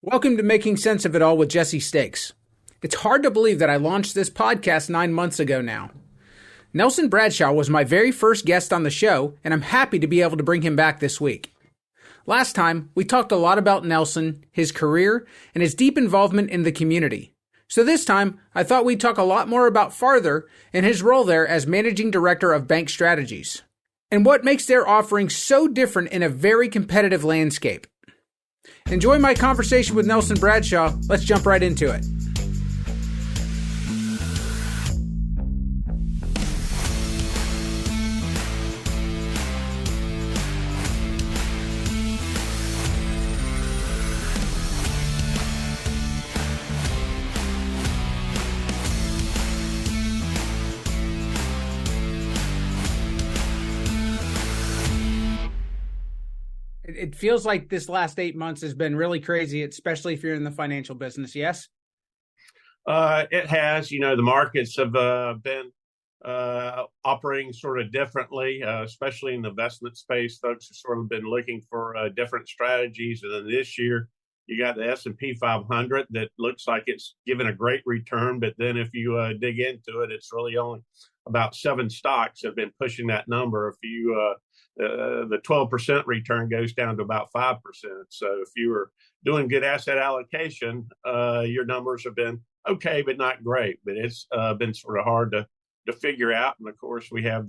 Welcome to Making Sense of It All with Jesse Stakes. It's hard to believe that I launched this podcast 9 months ago now. Nelson Bradshaw was my very first guest on the show, and I'm happy to be able to bring him back this week. Last time, we talked a lot about Nelson, his career, and his deep involvement in the community. So this time, I thought we'd talk a lot more about Farther and his role there as Managing Director of Bank Strategies, and what makes their offering so different in a very competitive landscape. Enjoy my conversation with Nelson Bradshaw. Let's jump right into it. It feels like this last 8 months has been really crazy, especially if you're in the financial business. Yes? It has. The markets have been operating sort of differently, especially in the investment space. Folks have sort of been looking for different strategies. And then this year, you got the S&P 500 that looks like it's given a great return. But then if you dig into it, it's really only about 7 stocks have been pushing that number. If you the 12% return goes down to about 5%. So if you were doing good asset allocation, your numbers have been okay, but not great. But it's been sort of hard to figure out. And of course, we have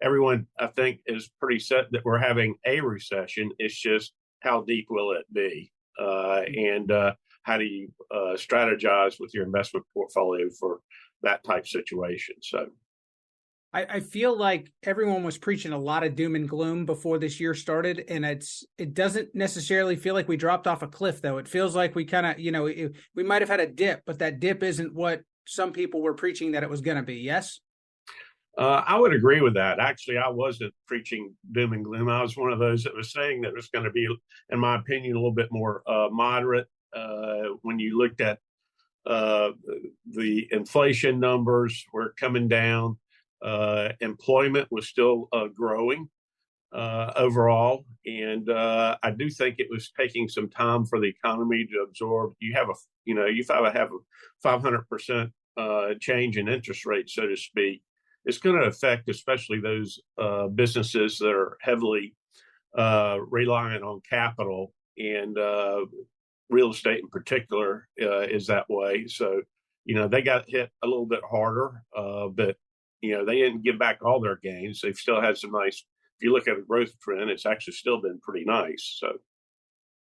everyone I think is pretty set that we're having a recession. It's just how deep will it be? And how do you strategize with your investment portfolio for that type situation? So I feel like everyone was preaching a lot of doom and gloom before this year started, and it doesn't necessarily feel like we dropped off a cliff, though. It feels like we kind of, we might have had a dip, but that dip isn't what some people were preaching that it was going to be. Yes? I would agree with that. Actually, I wasn't preaching doom and gloom. I was one of those that was saying that it was going to be, in my opinion, a little bit more moderate. When you looked at the inflation numbers were coming down. Employment was still growing overall, and I do think it was taking some time for the economy to absorb. You have you have a 500% change in interest rates, so to speak. It's going to affect especially those businesses that are heavily reliant on capital, and real estate in particular is that way. So they got hit a little bit harder, but they didn't give back all their gains. They've still had some nice, if you look at the growth trend, it's actually still been pretty nice. So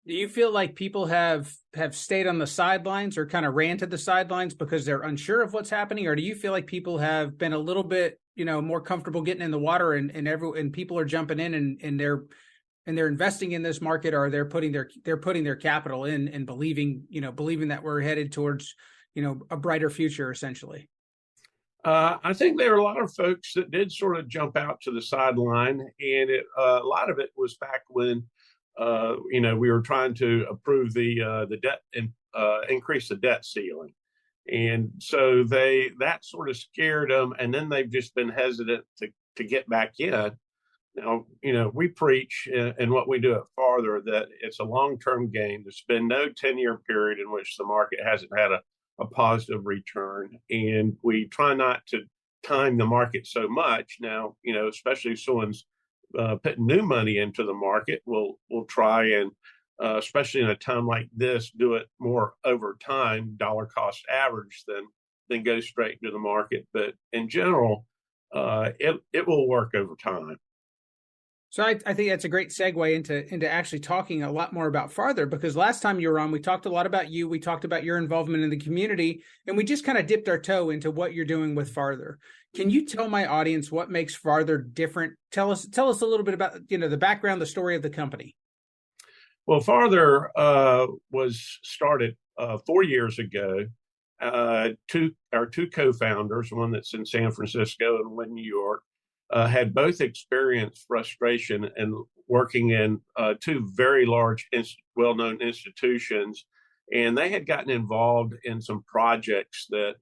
do you feel like people have stayed on the sidelines or kind of ran to the sidelines because they're unsure of what's happening? Or do you feel like people have been a little bit, more comfortable getting in the water and people are jumping in and they're investing in this market, or they're putting their capital in and believing that we're headed towards, a brighter future essentially? I think there are a lot of folks that did sort of jump out to the sideline, and a lot of it was back when, we were trying to approve the debt and increase the debt ceiling, and so that sort of scared them, and then they've just been hesitant to get back in. Now, we preach and what we do at Farther that it's a long-term game. There's been no 10-year period in which the market hasn't had a positive return, and we try not to time the market so much. Now, especially if someone's putting new money into the market, we'll try and especially in a time like this, do it more over time, dollar cost average than go straight into the market. But in general, it will work over time. So I think that's a great segue into actually talking a lot more about Farther, because last time you were on, we talked a lot about you. We talked about your involvement in the community, and we just kind of dipped our toe into what you're doing with Farther. Can you tell my audience what makes Farther different? Tell us a little bit about, the background, the story of the company. Well, Farther was started 4 years ago. Our two co-founders, one that's in San Francisco and one in New York, had both experienced frustration and working in two very large, well-known institutions, and they had gotten involved in some projects that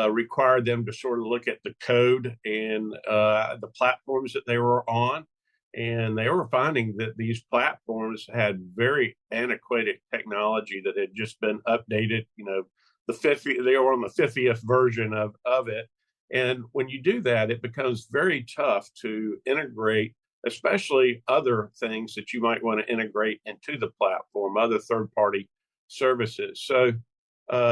required them to sort of look at the code and the platforms that they were on, And they were finding that these platforms had very antiquated technology that had just been updated. They were on the 50th version of it. And when you do that, it becomes very tough to integrate, especially other things that you might want to integrate into the platform, other third-party services. So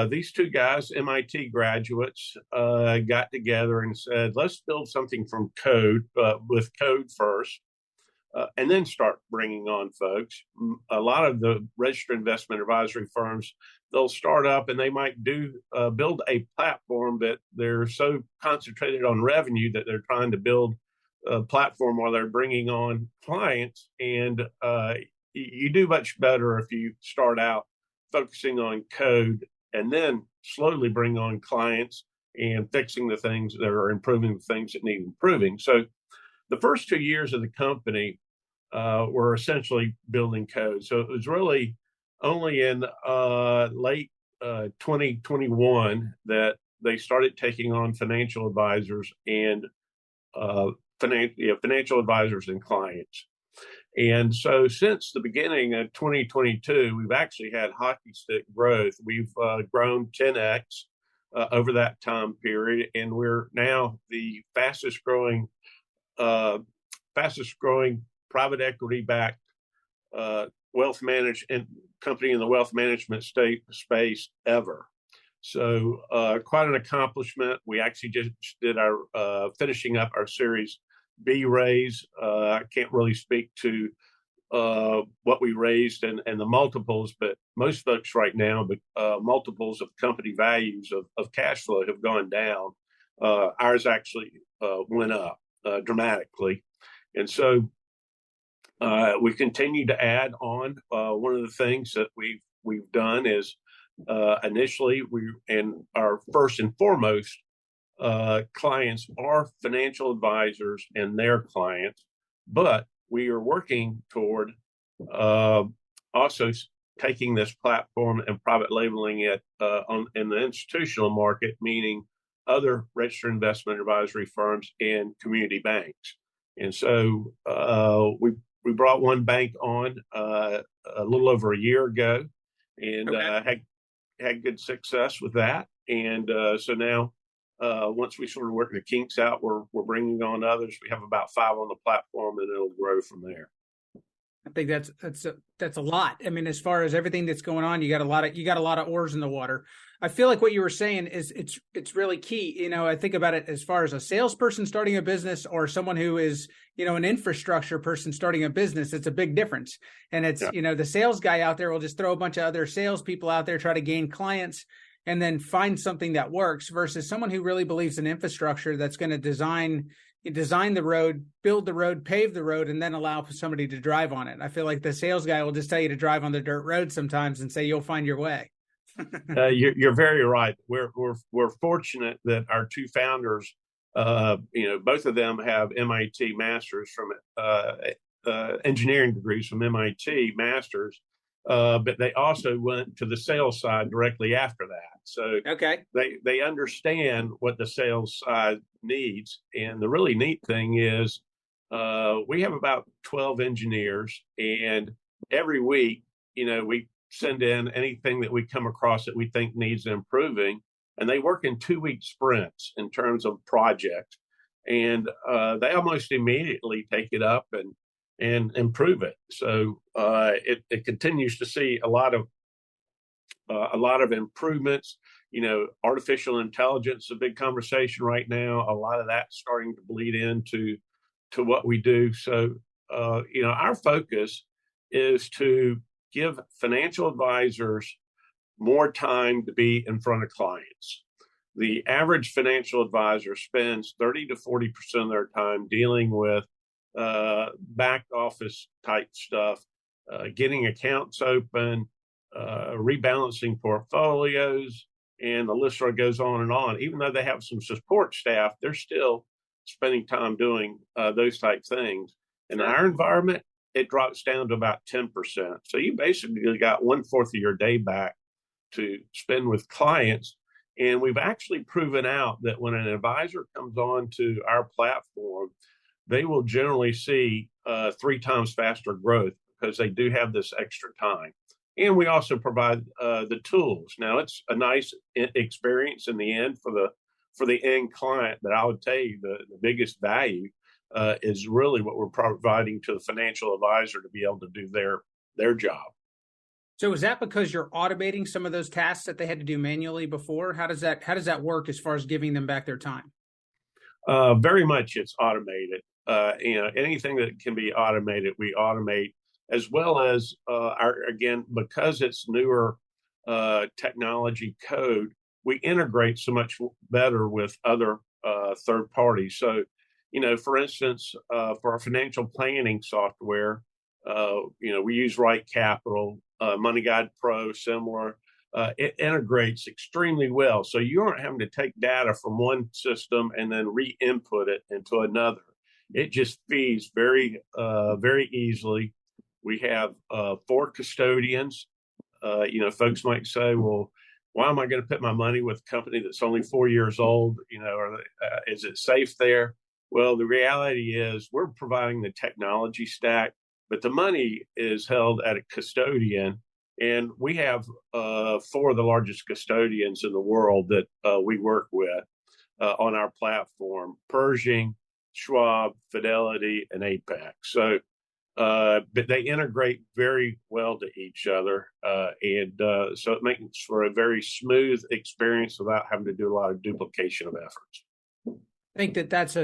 these two guys, MIT graduates, got together and said, let's build something from code, with code first, and then start bringing on folks. A lot of the registered investment advisory firms, they'll start up and they might build a platform, that they're so concentrated on revenue that they're trying to build a platform while they're bringing on clients. And you do much better if you start out focusing on code and then slowly bring on clients and fixing the things that are improving the things that need improving. So the first 2 years of the company were essentially building code. So it was really only in late 2021 that they started taking on financial advisors and financial advisors and clients. And so since the beginning of 2022, we've actually had hockey stick growth. We've grown 10x over that time period, and we're now the fastest growing private equity backed wealth management company in the wealth management space ever. So quite an accomplishment. We actually just did our finishing up our Series B raise. I can't really speak to what we raised and the multiples, but most folks right now, multiples of company values of cash flow have gone down. Ours actually went up dramatically. And so we continue to add on. One of the things that we've done is initially our first and foremost clients are financial advisors and their clients, but we are working toward also taking this platform and private labeling it in the institutional market, meaning other registered investment advisory firms and community banks. And so we brought one bank on a little over a year ago, and had good success with that. And so now, once we sort of work the kinks out, we're bringing on others. We have about 5 on the platform, and it'll grow from there. I think that's a lot. I mean, as far as everything that's going on, you got a lot of oars in the water. I feel like what you were saying is it's really key. I think about it as far as a salesperson starting a business or someone who is, an infrastructure person starting a business. It's a big difference. And it's, the sales guy out there will just throw a bunch of other salespeople out there, try to gain clients, and then find something that works, versus someone who really believes in infrastructure that's going to design the road, build the road, pave the road, and then allow somebody to drive on it. I feel like the sales guy will just tell you to drive on the dirt road sometimes and say, you'll find your way. You're very right. We're fortunate that our two founders, both of them have MIT masters from engineering degrees from MIT masters, but they also went to the sales side directly after that. So they understand what the sales side needs. And the really neat thing is we have about 12 engineers, and every week, we send in anything that we come across that we think needs improving, and they work in 2-week sprints in terms of projects. And they almost immediately take it up and improve it. So it continues to see a lot of improvements. Artificial intelligence is a big conversation right now. A lot of that's starting to bleed into what we do. So our focus is to give financial advisors more time to be in front of clients. The average financial advisor spends 30 to 40% of their time dealing with back office type stuff, getting accounts open, rebalancing portfolios, and the list sort of goes on and on. Even though they have some support staff, they're still spending time doing those type things. In our environment, it drops down to about 10%. So you basically got 1/4 of your day back to spend with clients. And we've actually proven out that when an advisor comes on to our platform, they will generally see three times faster growth because they do have this extra time. And we also provide the tools. Now it's a nice experience in the end for the end client, but I would tell you the biggest value is really what we're providing to the financial advisor to be able to do their job. So is that because you're automating some of those tasks that they had to do manually before? How does that work as far as giving them back their time? Very much it's automated. Anything that can be automated, we automate, as well as again, because it's newer technology code, we integrate so much better with other third parties. So, for instance, for our financial planning software, we use Right Capital, Money Guide Pro, similar. It integrates extremely well. So you aren't having to take data from one system and then re-input it into another. It just feeds very easily. We have 4 custodians. Folks might say, well, why am I going to put my money with a company that's only 4 years old? Is it safe there? Well, the reality is we're providing the technology stack, but the money is held at a custodian. And we have 4 of the largest custodians in the world that we work with on our platform: Pershing, Schwab, Fidelity, and Apex. So, but they integrate very well to each other, so it makes for a very smooth experience without having to do a lot of duplication of efforts. I think that's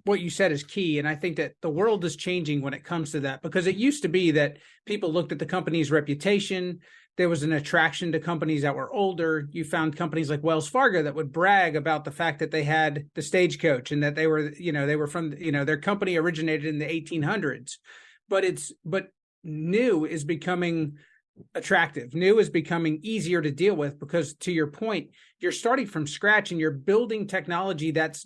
what you said is key. And I think that the world is changing when it comes to that, because it used to be that people looked at the company's reputation. There was an attraction to companies that were older. You found companies like Wells Fargo that would brag about the fact that they had the Stagecoach and that they were from, their company originated in the 1800s. But new is becoming attractive. New is becoming easier to deal with because, to your point, you're starting from scratch and you're building technology that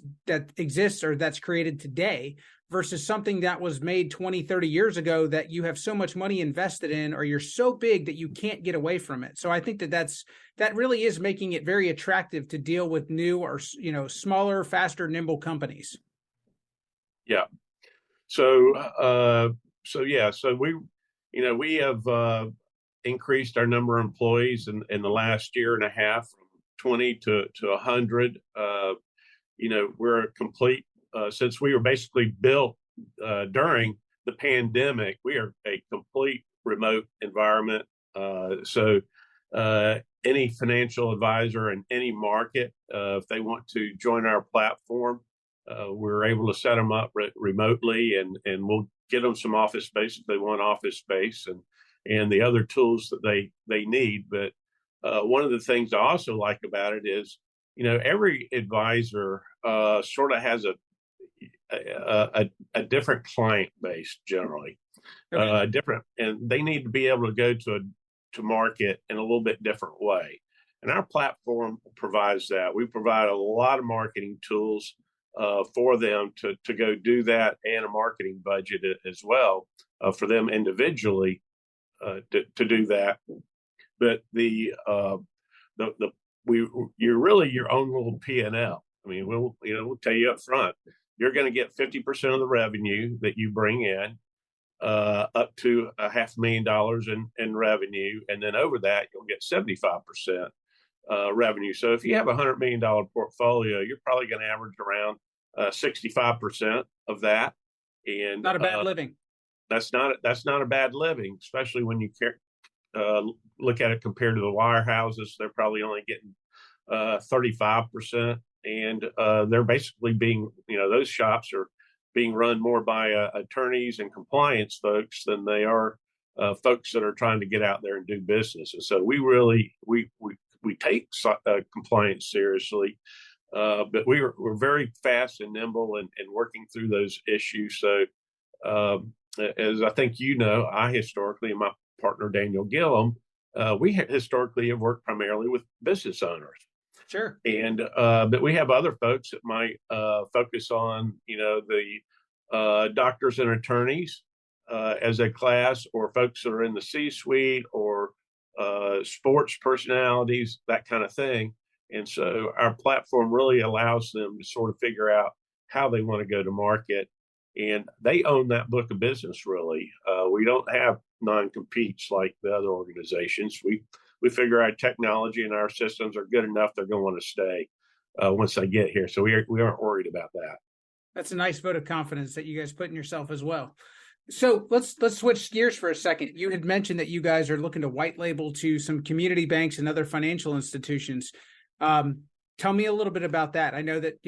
exists or that's created today versus something that was made 20, 30 years ago that you have so much money invested in, or you're so big that you can't get away from it. So I think that really is making it very attractive to deal with new or, smaller, faster, nimble companies. Yeah. So we have increased our number of employees in the last year and a half from 20 to 100. We're a complete, since we were basically built during the pandemic, we are a complete remote environment. So any financial advisor in any market, if they want to join our platform, we're able to set them up remotely, and we'll get them some office space if they want office space and the other tools that they need. But one of the things I also like about it is, every advisor sort of has a different client base generally, different, and they need to be able to go to market in a little bit different way. And our platform provides that. We provide a lot of marketing tools for them to go do that, and a marketing budget as well for them individually to do that. But you're really your own little P&L. I mean, we'll tell you up front, you're going to get 50% of the revenue that you bring in, up to $500,000 in revenue, and then over that you'll get 75% revenue. So if you have $100 million portfolio, you're probably going to average around 65% of that. And not a bad living. That's not a bad living, especially when you look at it compared to the wirehouses. They're probably only getting 35%, and they're basically being, those shops are being run more by attorneys and compliance folks than they are folks that are trying to get out there and do business. And so we take compliance seriously, but we're very fast and nimble and working through those issues. So as I think I historically, and my partner Daniel Gillum, we historically have worked primarily with business owners. Sure. And but we have other folks that might focus on, the doctors and attorneys as a class, or folks that are in the C-suite, or sports personalities, that kind of thing. And so our platform really allows them to sort of figure out how they want to go to market. and they own that book of business. Really, we don't have non-competes like the other organizations. We figure our technology and our systems are good enough; they're going to want to stay once they get here. So we aren't worried about that. That's a nice vote of confidence that you guys put in yourself as well. So let's switch gears for a second. You had mentioned that you guys are looking to white label to some community banks and other financial institutions. Tell me a little bit about that. I know that,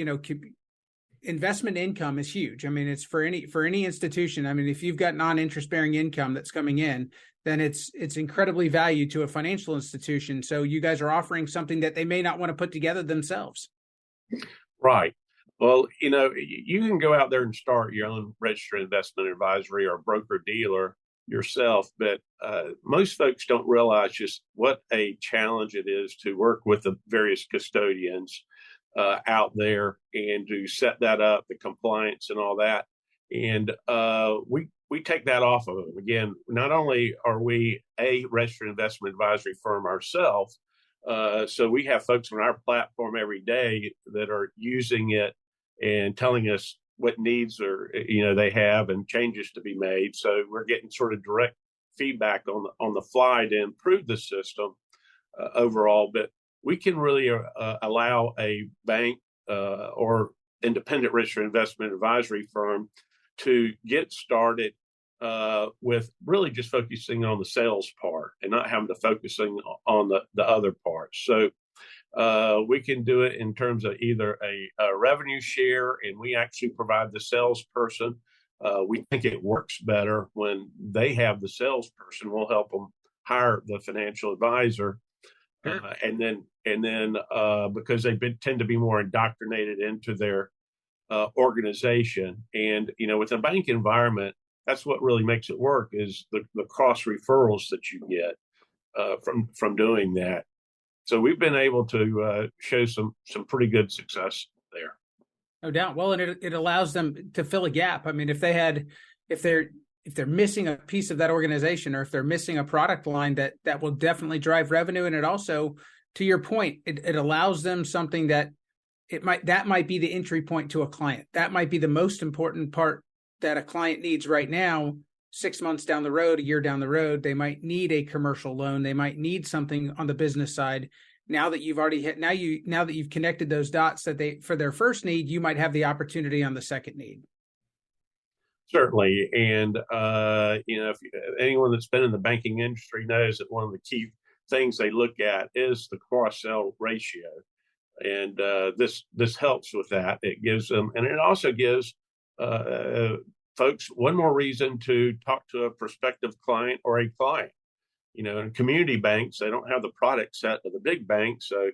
investment income is huge. I mean, it's for any institution. I mean, if you've got non-interest bearing income that's coming in, then it's incredibly valued to a financial institution. So you guys are offering something that they may not want to put together themselves. Right. Well, you can go out there and start your own registered investment advisory or broker dealer yourself, but most folks don't realize just what a challenge it is to work with the various custodians out there and to set that up, the compliance and all that. And we take that off of them. Again, not only are we a registered investment advisory firm ourselves, so we have folks on our platform every day that are using it and telling us what needs they have and changes to be made. So we're getting sort of direct feedback on the fly to improve the system overall. But we can really allow a bank or independent registered investment advisory firm to get started with really just focusing on the sales part and not having to focusing on the other parts. So we can do it in terms of either a revenue share, and we actually provide the salesperson. We think it works better when they have the salesperson. We'll help them hire the financial advisor. Sure. And then because they tend to be more indoctrinated into their organization. And, with a bank environment, that's what really makes it work is the cross referrals that you get from doing that. So we've been able to show some pretty good success there. No doubt. Well, and it allows them to fill a gap. I mean, if they're missing a piece of that organization, or if they're missing a product line that will definitely drive revenue, and it also, to your point, it allows them something that might be the entry point to a client. That might be the most important part that a client needs right now. 6 months down the road, a year down the road, they might need a commercial loan. They might need something on the business side. Now that you've already now that you've connected those dots for their first need, you might have the opportunity on the second need. Certainly. And, if anyone that's been in the banking industry knows that one of the key things they look at is the cross-sell ratio. And this helps with that. It gives them, and it also gives folks one more reason to talk to a prospective client or a client. In community banks, they don't have the product set of the big banks. So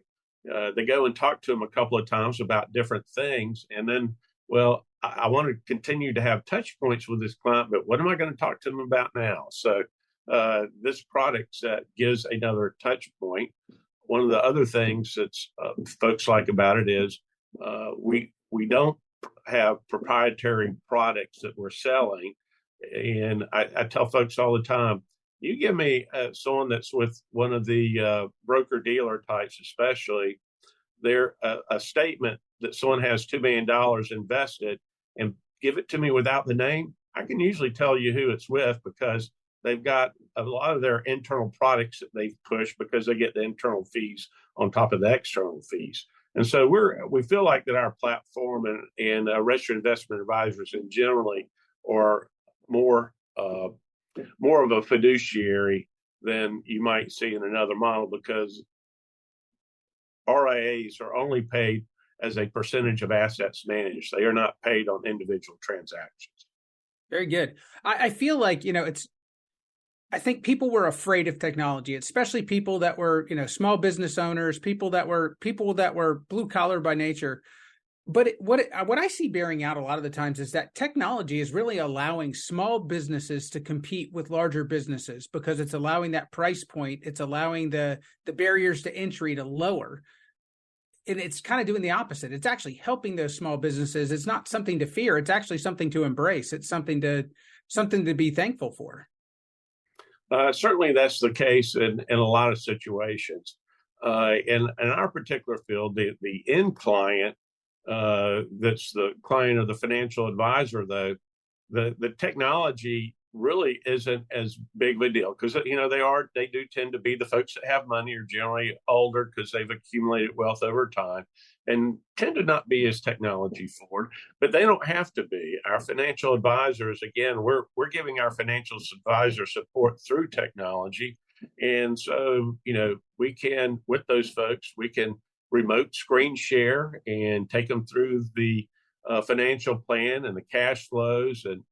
they go and talk to them a couple of times about different things. And then, well, I want to continue to have touch points with this client, but what am I going to talk to them about now? So this product set gives another touch point. One of the other things that folks like about it is we don't have proprietary products that we're selling. And I tell folks all the time, you give me someone that's with one of the broker dealer types, especially, they're a statement that someone has $2 million invested, and give it to me without the name. I can usually tell you who it's with because they've got a lot of their internal products that they've pushed because they get the internal fees on top of the external fees. And so we feel like that our platform and registered investment advisors in generally are more of a fiduciary than you might see in another model, because RIAs are only paid as a percentage of assets managed. They are not paid on individual transactions. Very good. I feel like, I think people were afraid of technology, especially people that were, small business owners, people that were blue collar by nature. But what I see bearing out a lot of the times is that technology is really allowing small businesses to compete with larger businesses, because it's allowing that price point. It's allowing the barriers to entry to lower. And it's kind of doing the opposite. It's actually helping those small businesses. It's not something to fear. It's actually something to embrace. It's something to be thankful for. Certainly that's the case in a lot of situations. In our particular field, the end client, that's the client of the financial advisor, though, the technology really isn't as big of a deal because they do tend to be the folks that have money are generally older because they've accumulated wealth over time and tend to not be as technology forward, but they don't have to be. Our financial advisors, again, we're giving our financial advisor support through technology. And so, we can, with those folks, we can remote screen share and take them through the financial plan and the cash flows and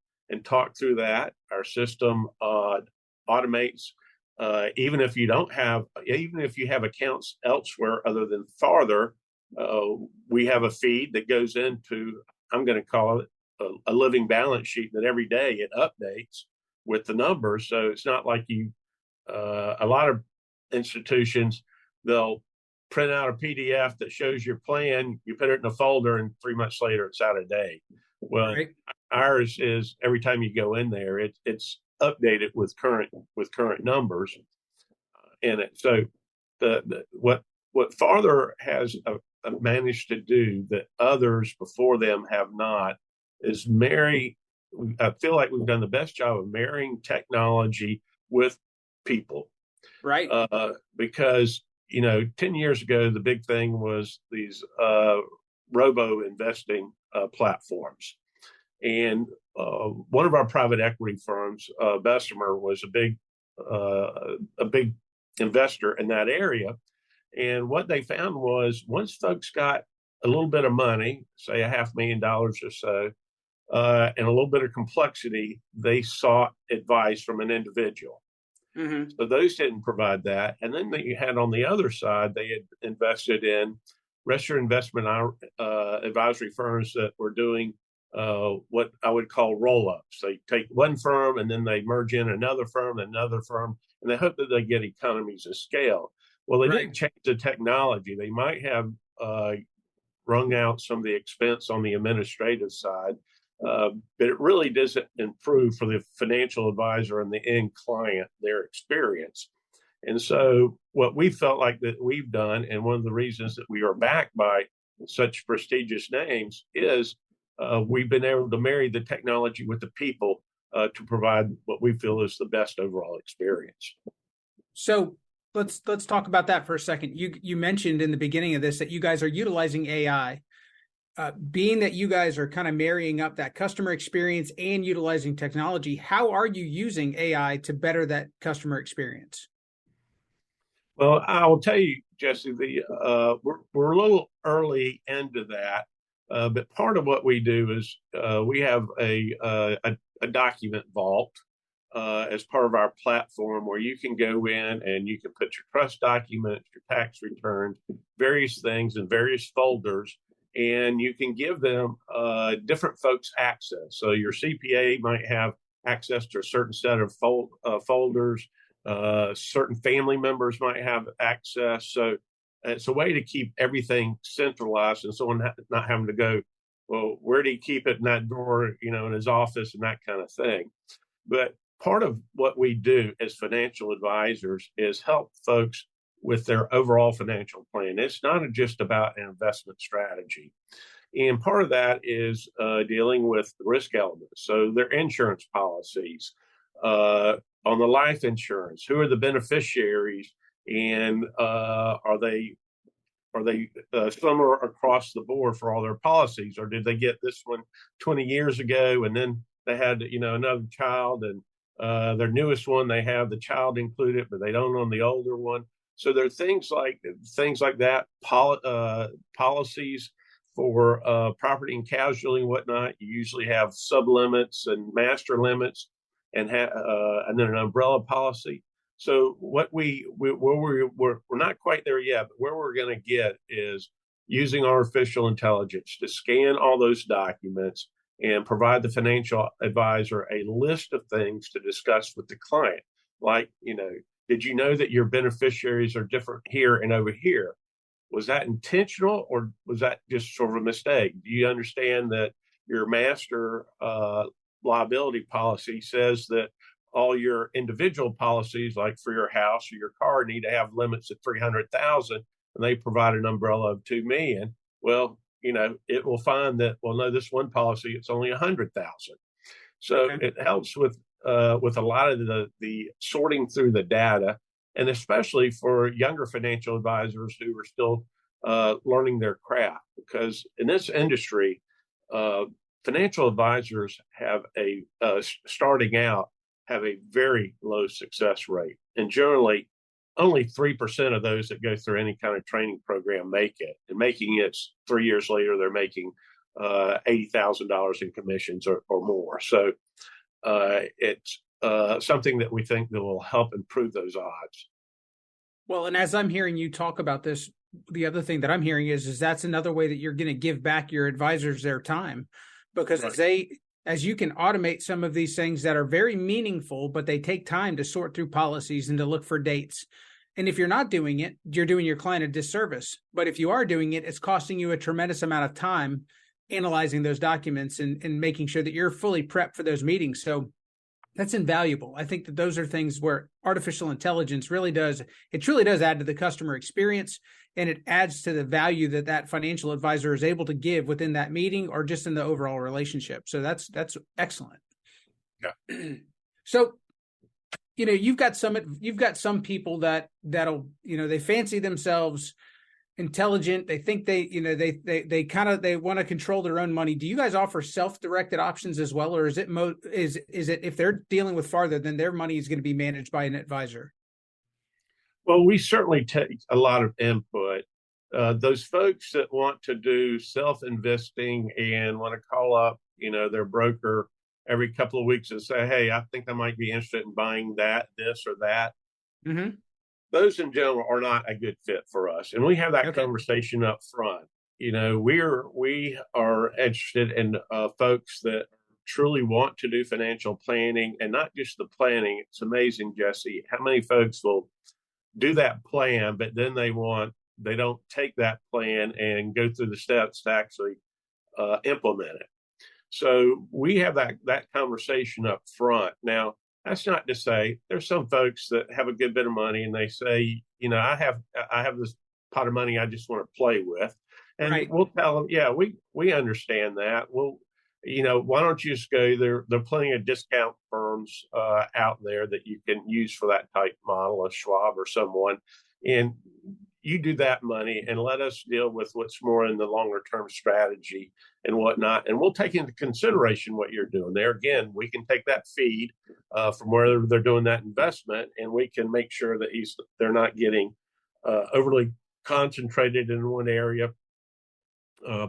talk through that. Our system automates even if you have accounts elsewhere other than farther. We have a feed that goes into, I'm going to call it a living balance sheet that every day it updates with the numbers. So it's not like a lot of institutions, they'll print out a PDF that shows your plan, you put it in a folder, and 3 months later it's out of date. Well, right. Ours is every time you go in there, it's updated with current numbers, in it. So what Farther has managed to do that others before them have not is marry. I feel like we've done the best job of marrying technology with people, right? Because 10 years ago, the big thing was these robo investing platforms. And one of our private equity firms, Bessemer, was a big investor in that area. And what they found was once folks got a little bit of money, say $500,000 or so, and a little bit of complexity, they sought advice from an individual. Mm-hmm. So those didn't provide that. And then you had on the other side, they had invested in registered investment advisory firms that were doing what I would call roll-ups. They take one firm and then they merge in another firm, and they hope that they get economies of scale. Well, they didn't change the technology. They might have wrung out some of the expense on the administrative side, but it really doesn't improve for the financial advisor and the end client, their experience. And so what we felt like that we've done, and one of the reasons that we are backed by such prestigious names, is we've been able to marry the technology with the people to provide what we feel is the best overall experience. So let's talk about that for a second. You mentioned in the beginning of this that you guys are utilizing AI. Being that you guys are kind of marrying up that customer experience and utilizing technology, how are you using AI to better that customer experience? Well, I will tell you, Jesse, we're a little early into that, but part of what we do is we have a document vault as part of our platform where you can go in and you can put your trust documents, your tax returns, various things in various folders, and you can give them different folks access. So your CPA might have access to a certain set of folders. Certain family members might have access. So it's a way to keep everything centralized and someone not having to go, well, where do you keep it in that drawer, in his office and that kind of thing. But part of what we do as financial advisors is help folks with their overall financial plan. It's not just about an investment strategy. And part of that is dealing with the risk elements. So their insurance policies, on the life insurance, who are the beneficiaries, and are they similar across the board for all their policies, or did they get this one 20 years ago and then they had another child, and their newest one they have the child included but they don't own the older one. So there are things like that, policies for property and casualty and whatnot. You usually have sublimits and master limits, and then an umbrella policy. So what we're not quite there yet, but where we're going to get is using artificial intelligence to scan all those documents and provide the financial advisor a list of things to discuss with the client. Like, did you know that your beneficiaries are different here and over here? Was that intentional, or was that just sort of a mistake? Do you understand that your master liability policy says that all your individual policies, like for your house or your car, need to have limits of 300,000, and they provide an umbrella of 2 million? Well, it will find that, well, no, this one policy, it's only 100,000. So Okay. it helps with a lot of the sorting through the data, and especially for younger financial advisors who are still learning their craft. Because in this industry, uh, financial advisors have starting out have a very low success rate, and generally only 3% of those that go through any kind of training program make it. And making it 3 years later, they're making $80,000 in commissions or more. So it's something that we think that will help improve those odds. Well, and as I'm hearing you talk about this, the other thing that I'm hearing is that's another way that you're going to give back your advisors their time, because Right. as you can automate some of these things that are very meaningful, but they take time to sort through policies and to look for dates. And if you're not doing it, you're doing your client a disservice. But if you are doing it, it's costing you a tremendous amount of time analyzing those documents and making sure that you're fully prepped for those meetings. So that's invaluable. I think that those are things where artificial intelligence it truly does add to the customer experience, and it adds to the value that that financial advisor is able to give within that meeting or just in the overall relationship. So that's excellent. Yeah. So, you've got some people that'll, they fancy themselves intelligent. They think they want to control their own money. Do you guys offer self-directed options as well, or is it if they're dealing with Farther, then their money is going to be managed by an advisor? Well, we certainly take a lot of input. Those folks that want to do self-investing and want to call up, their broker every couple of weeks and say, "Hey, I think I might be interested in buying that, this, or that." Mm-hmm. Those in general are not a good fit for us, and we have that Okay. conversation up front. We are interested in folks that truly want to do financial planning, and not just the planning. It's amazing, Jesse, how many folks will do that plan, but then they don't take that plan and go through the steps to actually implement it. So we have that conversation up front. Now, that's not to say there's some folks that have a good bit of money and they say, I have this pot of money I just want to play with, and Right. we'll tell them, yeah, we understand that. Well, why don't you just go there? There are plenty of discount firms out there that you can use for that type model, a Schwab or someone, and you do that money and let us deal with what's more in the longer term strategy and whatnot. And we'll take into consideration what you're doing there. Again, we can take that feed from where they're doing that investment, and we can make sure that they're not getting overly concentrated in one area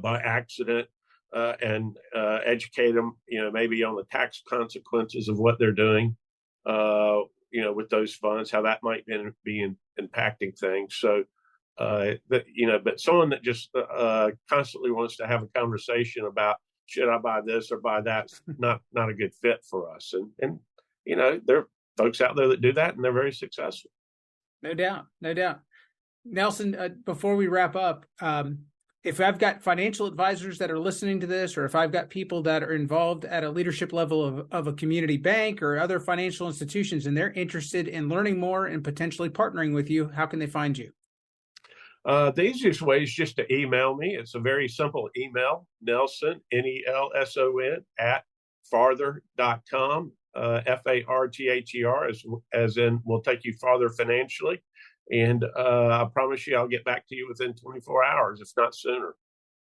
by accident, and educate them, maybe on the tax consequences of what they're doing, with those funds, how that might be impacting things. So, but someone that just constantly wants to have a conversation about should I buy this or buy that's not a good fit for us. And there are folks out there that do that, and they're very successful. No doubt. No doubt. Nelson, before we wrap up, if I've got financial advisors that are listening to this, or if I've got people that are involved at a leadership level of a community bank or other financial institutions, and they're interested in learning more and potentially partnering with you, how can they find you? The easiest way is just to email me. It's a very simple email, Nelson, Nelson, at farther.com, FARTHER, as in we'll take you farther financially. And I promise you, I'll get back to you within 24 hours, if not sooner.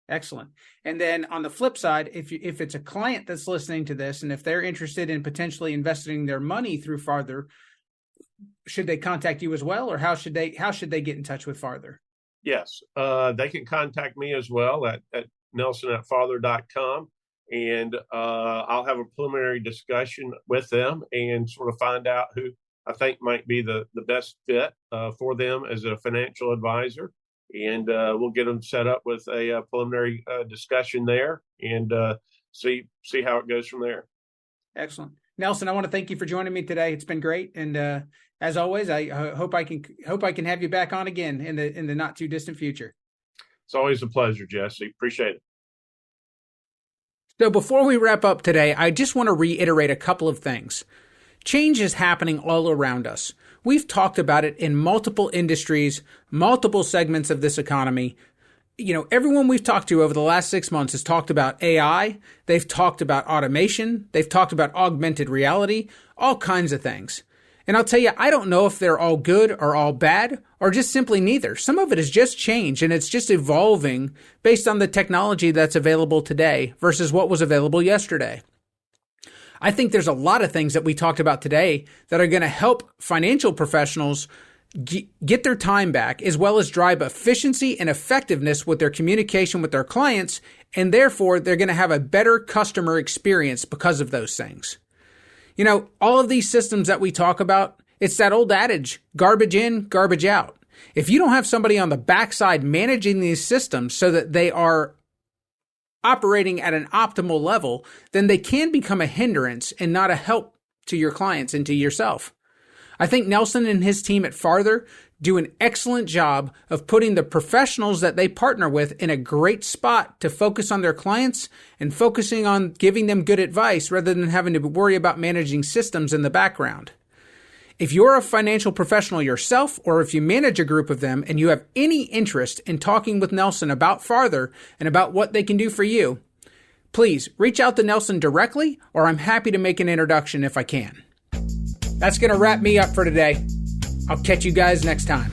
Excellent. And then on the flip side, if it's a client that's listening to this, and if they're interested in potentially investing their money through Farther, should they contact you as well, or how should they get in touch with Farther? Yes, they can contact me as well at nelson@farther.com, and I'll have a preliminary discussion with them and sort of find out who I think might be the best fit for them as a financial advisor. And we'll get them set up with a preliminary discussion there, and see how it goes from there. Excellent. Nelson, I want to thank you for joining me today. It's been great. And as always, I hope I can have you back on again in the not too distant future. It's always a pleasure, Jesse. Appreciate it. So before we wrap up today, I just want to reiterate a couple of things. Change is happening all around us. We've talked about it in multiple industries, multiple segments of this economy. everyone we've talked to over the last 6 months has talked about AI. They've talked about automation. They've talked about augmented reality, all kinds of things. And I'll tell you, I don't know if they're all good or all bad or just simply neither. Some of it is just change and it's just evolving based on the technology that's available today versus what was available yesterday. I think there's a lot of things that we talked about today that are going to help financial professionals get their time back, as well as drive efficiency and effectiveness with their communication with their clients, and therefore they're going to have a better customer experience because of those things. All of these systems that we talk about, it's that old adage, garbage in, garbage out. If you don't have somebody on the backside managing these systems so that they are operating at an optimal level, then they can become a hindrance and not a help to your clients and to yourself. I think Nelson and his team at Farther do an excellent job of putting the professionals that they partner with in a great spot to focus on their clients and focusing on giving them good advice rather than having to worry about managing systems in the background. If you're a financial professional yourself, or if you manage a group of them and you have any interest in talking with Nelson about Farther and about what they can do for you, please reach out to Nelson directly, or I'm happy to make an introduction if I can. That's going to wrap me up for today. I'll catch you guys next time.